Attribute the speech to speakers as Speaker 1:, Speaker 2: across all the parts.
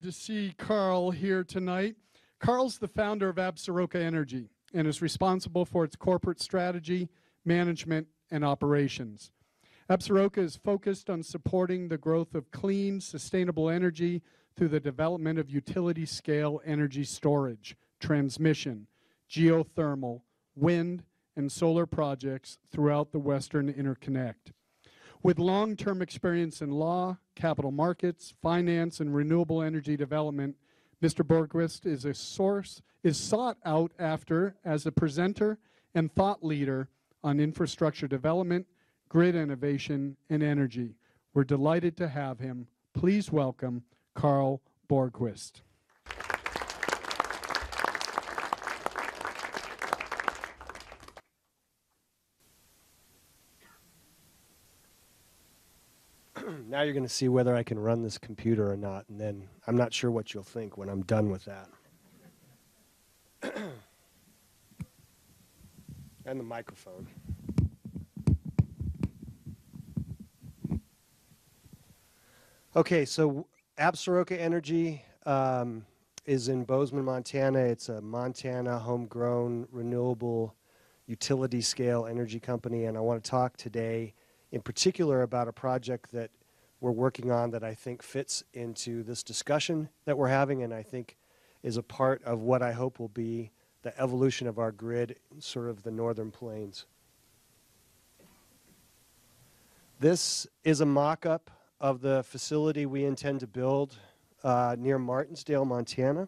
Speaker 1: to see Carl here tonight. Carl's the founder of Absaroka Energy and is responsible for its corporate strategy, management, and operations. Absaroka is focused on supporting the growth of clean, sustainable energy through the development of utility-scale energy storage, transmission, geothermal, wind, and solar projects throughout the Western Interconnect. With long-term experience in law, capital markets, finance, and renewable energy development, Mr. Borgquist is sought out after as a presenter and thought leader on infrastructure development, grid innovation, and energy. We're delighted to have him. Please welcome Carl Borgquist.
Speaker 2: Now you're going to see whether I can run this computer or not, and then I'm not sure what you'll think when I'm done with that. And the microphone. Okay, so Absaroka Energy is in Bozeman, Montana. It's a Montana homegrown renewable utility scale energy company, and I want to talk today in particular about a project that we're working on that I think fits into this discussion that we're having, and I think is a part of what I hope will be the evolution of our grid in sort of the northern plains. This is a mock-up of the facility we intend to build near Martinsdale, Montana.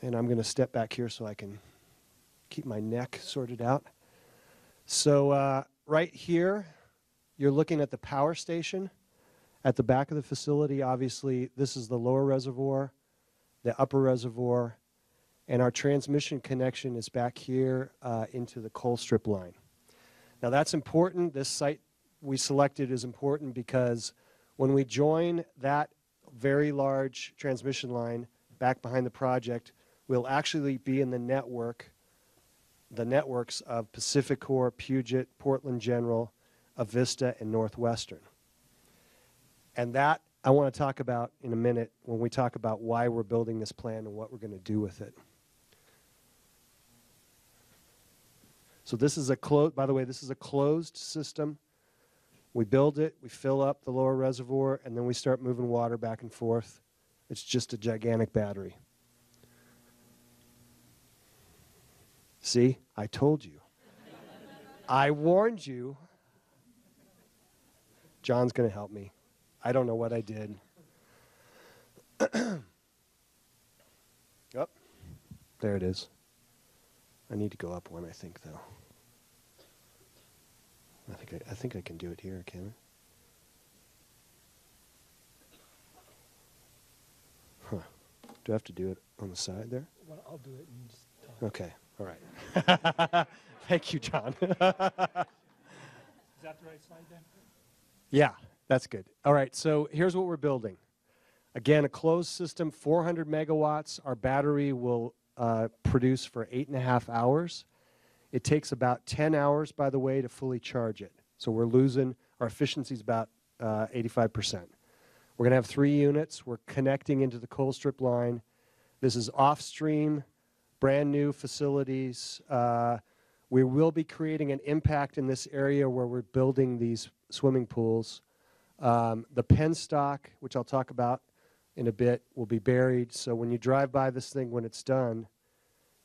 Speaker 2: And I'm going to step back here so I can keep my neck sorted out. So right here, you're looking at the power station at the back of the facility. Obviously, this is the lower reservoir, the upper reservoir, and our transmission connection is back here into the coal strip line. Now that's important. This site we selected is important because when we join that very large transmission line back behind the project, we'll actually be in the networks of PacifiCorp, Puget, Portland General, Avista, and Northwestern. And that I want to talk about in a minute when we talk about why we're building this plan and what we're going to do with it. So this is a by the way, this is a closed system. We build it, we fill up the lower reservoir, and then we start moving water back and forth. It's just a gigantic battery. See, I told you. I warned you. John's going to help me. I don't know what I did. Oh, there it is. I need to go up one, I think, though. I think I can do it here, can I? Huh. Do I have to do it on the side there?
Speaker 3: Well, I'll do it and just talk.
Speaker 2: Okay. All right. Thank you, John.
Speaker 3: Is that the right slide then?
Speaker 2: Yeah, that's good. All right, so here's what we're building. Again, a closed system, 400 megawatts. Our battery will produce for 8.5 hours. It takes about 10 hours, by the way, to fully charge it. So we're losing, our efficiency is about 85%. We're going to have 3 units. We're connecting into the coal strip line. This is off-stream, brand new facilities. We will be creating an impact in this area where we're building these swimming pools. The penstock, which I'll talk about in a bit, will be buried. So when you drive by this thing when it's done,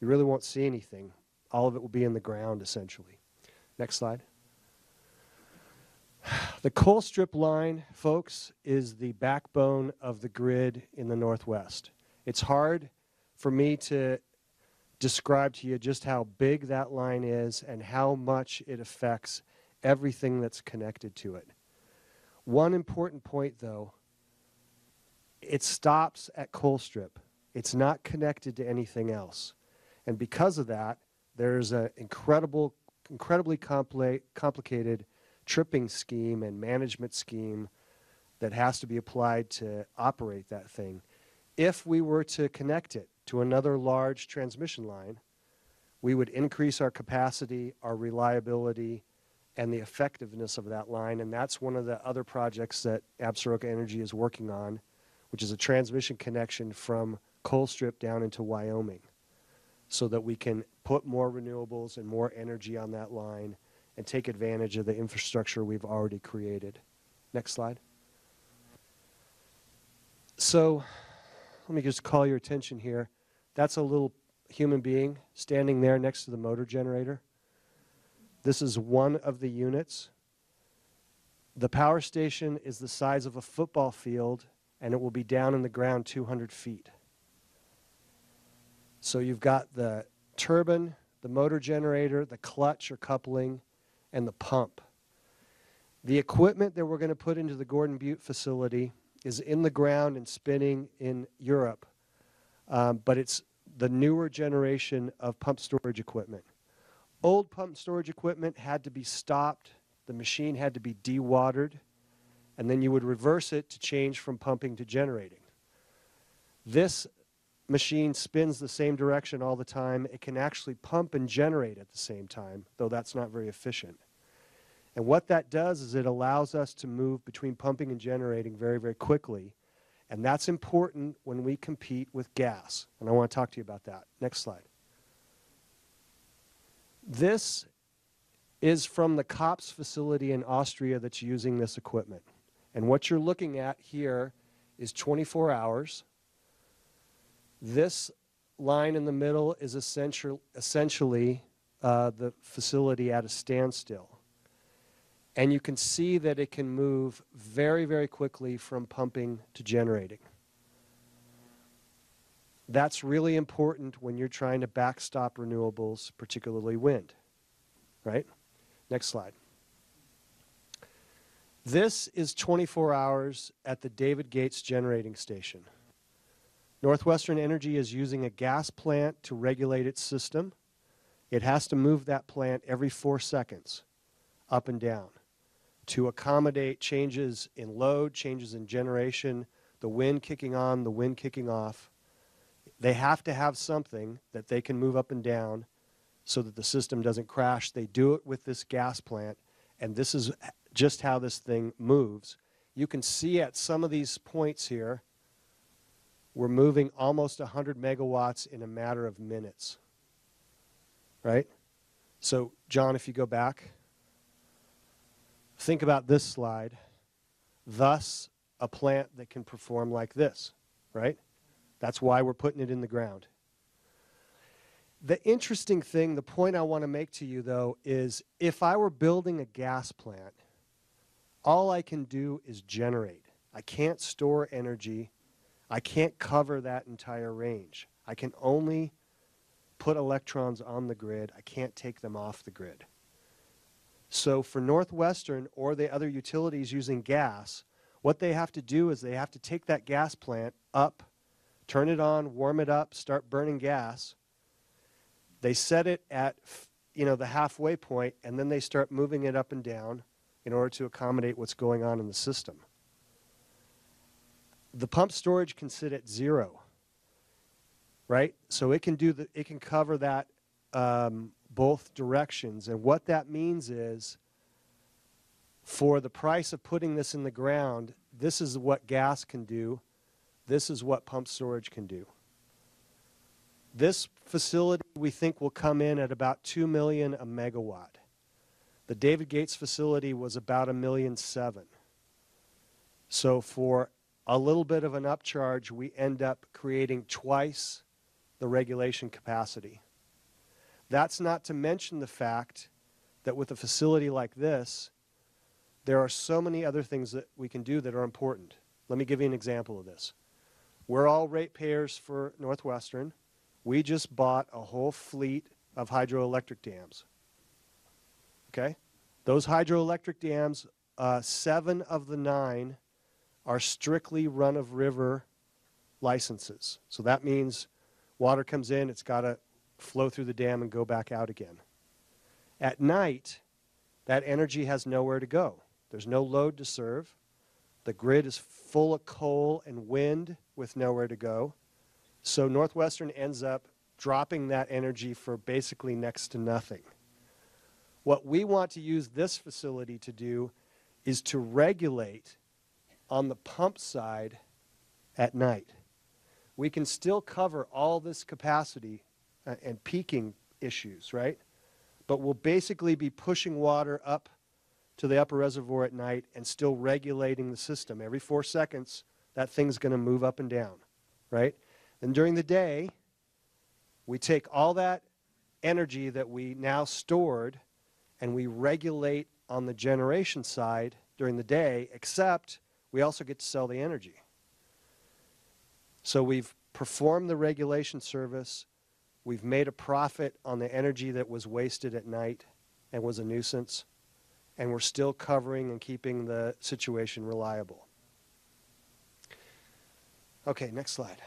Speaker 2: you really won't see anything. All of it will be in the ground, essentially. Next slide. The coal strip line, folks, is the backbone of the grid in the Northwest. It's hard for me to describe to you just how big that line is and how much it affects everything that's connected to it. One important point, though, it stops at coal strip. It's not connected to anything else. And because of that, there's an incredibly complicated tripping scheme and management scheme that has to be applied to operate that thing. If we were to connect it to another large transmission line, we would increase our capacity, our reliability, and the effectiveness of that line. And that's one of the other projects that Absaroka Energy is working on, which is a transmission connection from Colstrip down into Wyoming, so that we can put more renewables and more energy on that line and take advantage of the infrastructure we've already created. Next slide. So let me just call your attention here. That's a little human being standing there next to the motor generator. This is one of the units. The power station is the size of a football field, and it will be down in the ground 200 feet. So you've got the turbine, the motor generator, the clutch or coupling, and the pump. The equipment that we're going to put into the Gordon Butte facility is in the ground and spinning in Europe, but it's the newer generation of pump storage equipment. Old pump storage equipment had to be stopped, the machine had to be dewatered, and then you would reverse it to change from pumping to generating. This machine spins the same direction all the time. It can actually pump and generate at the same time, though that's not very efficient. And what that does is it allows us to move between pumping and generating very, very quickly. And that's important when we compete with gas. And I want to talk to you about that. Next slide. This is from the COPS facility in Austria that's using this equipment. And what you're looking at here is 24 hours. This line in the middle is essentially the facility at a standstill. And you can see that it can move very, very quickly from pumping to generating. That's really important when you're trying to backstop renewables, particularly wind, right? Next slide. This is 24 hours at the David Gates generating station. Northwestern Energy is using a gas plant to regulate its system. It has to move that plant every 4 seconds, up and down, to accommodate changes in load, changes in generation, the wind kicking on, the wind kicking off. They have to have something that they can move up and down so that the system doesn't crash. They do it with this gas plant, and this is just how this thing moves. You can see at some of these points here, we're moving almost 100 megawatts in a matter of minutes, right? So, John, if you go back, think about this slide. Thus, a plant that can perform like this, right? That's why we're putting it in the ground. The interesting thing, the point I want to make to you, though, is if I were building a gas plant, all I can do is generate. I can't store energy. I can't cover that entire range. I can only put electrons on the grid. I can't take them off the grid. So for Northwestern or the other utilities using gas, what they have to do is they have to take that gas plant up, turn it on, warm it up, start burning gas. They set it at, the halfway point, and then they start moving it up and down in order to accommodate what's going on in the system. The pump storage can sit at 0, right? So it can cover that both directions. And what that means is, for the price of putting this in the ground, this is what gas can do. This is what pump storage can do. This facility, we think, will come in at about $2 million a megawatt. The David Gates facility was about $1.7 million. So for a little bit of an upcharge, we end up creating twice the regulation capacity. That's not to mention the fact that with a facility like this, there are so many other things that we can do that are important. Let me give you an example of this. We're all ratepayers for Northwestern. We just bought a whole fleet of hydroelectric dams. Okay? Those hydroelectric dams, 7 of the 9 are strictly run-of-river licenses. So that means water comes in, it's got to flow through the dam and go back out again. At night, that energy has nowhere to go. There's no load to serve. The grid is full of coal and wind with nowhere to go. So Northwestern ends up dropping that energy for basically next to nothing. What we want to use this facility to do is to regulate on the pump side at night. We can still cover all this capacity and peaking issues, right? But we'll basically be pushing water up to the upper reservoir at night and still regulating the system. Every 4 seconds, that thing's going to move up and down, right? And during the day, we take all that energy that we now stored and we regulate on the generation side during the day, except we also get to sell the energy. So we've performed the regulation service. We've made a profit on the energy that was wasted at night and was a nuisance. And we're still covering and keeping the situation reliable. Okay, next slide.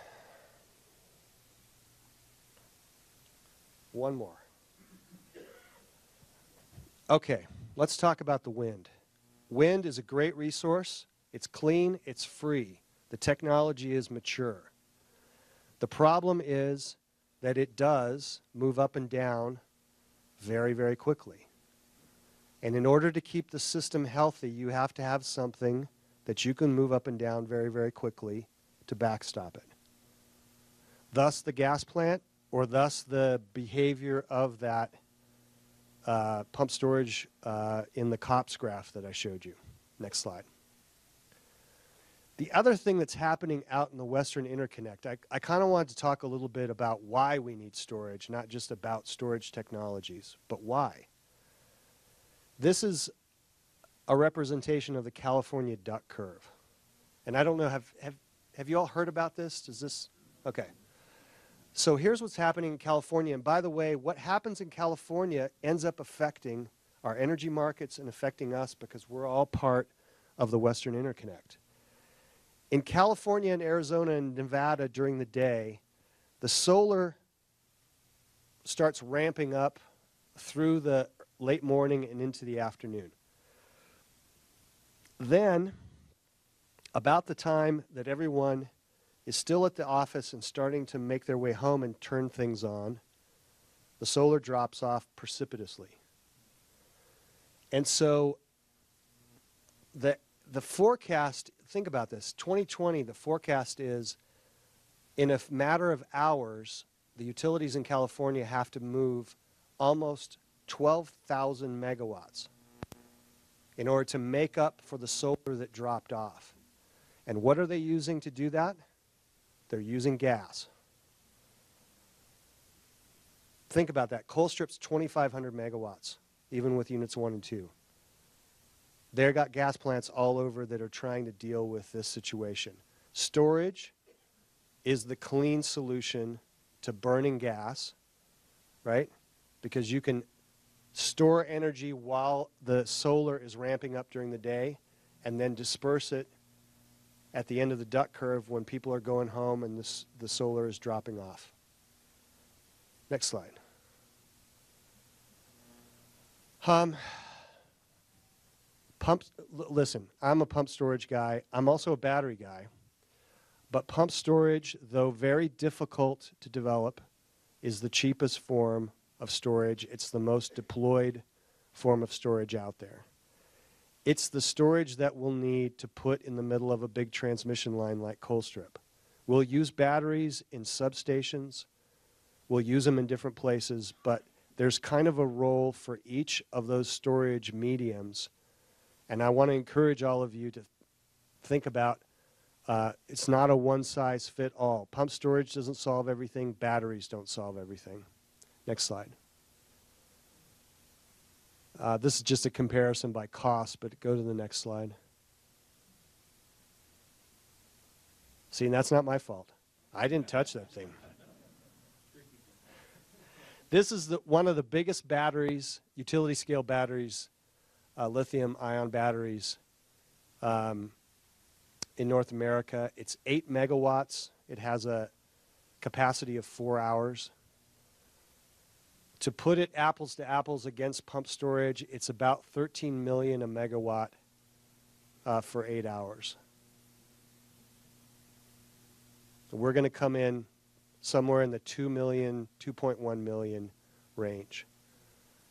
Speaker 2: One more. Okay, let's talk about the wind. Wind is a great resource. It's clean, it's free. The technology is mature. The problem is that it does move up and down very, very quickly. And in order to keep the system healthy, you have to have something that you can move up and down very, very quickly to backstop it. Thus the gas plant, or thus the behavior of that pump storage in the COPS graph that I showed you. Next slide. The other thing that's happening out in the Western Interconnect, I kind of wanted to talk a little bit about why we need storage, not just about storage technologies, but why. This is a representation of the California duck curve. And I don't know, have you all heard about this? Does this, okay. So here's what's happening in California. And by the way, what happens in California ends up affecting our energy markets and affecting us because we're all part of the Western Interconnect. In California and Arizona and Nevada during the day, the solar starts ramping up through the late morning and into the afternoon. Then, about the time that everyone is still at the office and starting to make their way home and turn things on, the solar drops off precipitously. And so the forecast, think about this, 2020, the forecast is in a matter of hours, the utilities in California have to move almost 12,000 megawatts in order to make up for the solar that dropped off. And what are they using to do that? They're using gas. Think about that. Colstrip's 2,500 megawatts, even with units 1 and 2. They've got gas plants all over that are trying to deal with this situation. Storage is the clean solution to burning gas, right? Because you can store energy while the solar is ramping up during the day and then disperse it at the end of the duck curve when people are going home and the solar is dropping off. Next slide. Listen, I'm a pump storage guy. I'm also a battery guy. But pump storage, though very difficult to develop, is the cheapest form of storage. It's the most deployed form of storage out there. It's the storage that we'll need to put in the middle of a big transmission line like Colstrip. We'll use batteries in substations. We'll use them in different places, but there's kind of a role for each of those storage mediums. And I want to encourage all of you to think about it's not a one-size-fit-all. Pump storage doesn't solve everything. Batteries don't solve everything. Next slide. This is just a comparison by cost, but go to the next slide. See, and that's not my fault. I didn't touch that thing. This is one of the biggest batteries, utility-scale batteries, lithium-ion batteries in North America. It's 8 megawatts. It has a capacity of 4 hours. To put it apples to apples against pump storage, it's about 13 million a megawatt for 8 hours. So we're going to come in somewhere in the 2 million, 2.1 million range,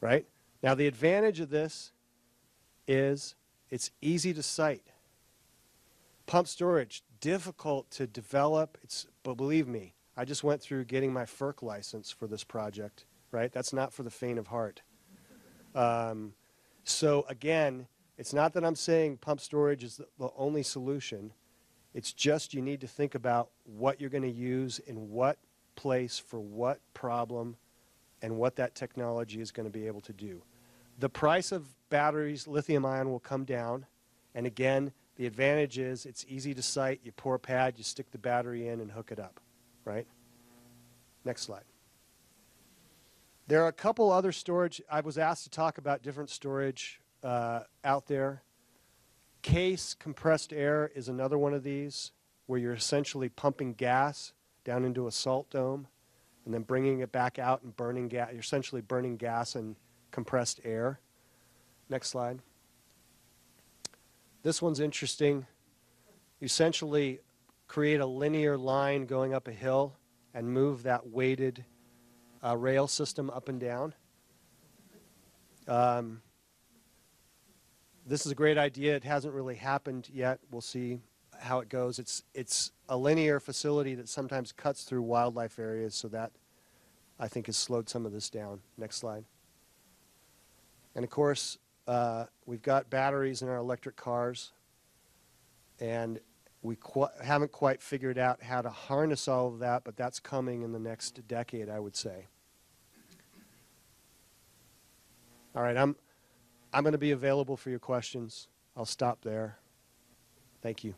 Speaker 2: right? Now, the advantage of this is it's easy to site. Pump storage, difficult to develop. But believe me, I just went through getting my FERC license for this project, right? That's not for the faint of heart. So again, it's not that I'm saying pump storage is the only solution. It's just you need to think about what you're going to use in what place for what problem and what that technology is going to be able to do. The price of batteries, lithium ion, will come down. And again, the advantage is it's easy to site. You pour a pad, you stick the battery in and hook it up, right? Next slide. There are a couple other storage. I was asked to talk about different storage out there. Case compressed air is another one of these where you're essentially pumping gas down into a salt dome and then bringing it back out and burning gas. You're essentially burning gas and compressed air. Next slide. This one's interesting. You essentially create a linear line going up a hill and move that weighted rail system up and down. This is a great idea. It hasn't really happened yet. We'll see how it goes. It's a linear facility that sometimes cuts through wildlife areas, so that I think has slowed some of this down. Next slide. And of course, we've got batteries in our electric cars, and we haven't quite figured out how to harness all of that, but that's coming in the next decade, I would say. All right, I'm going to be available for your questions. I'll stop there. Thank you.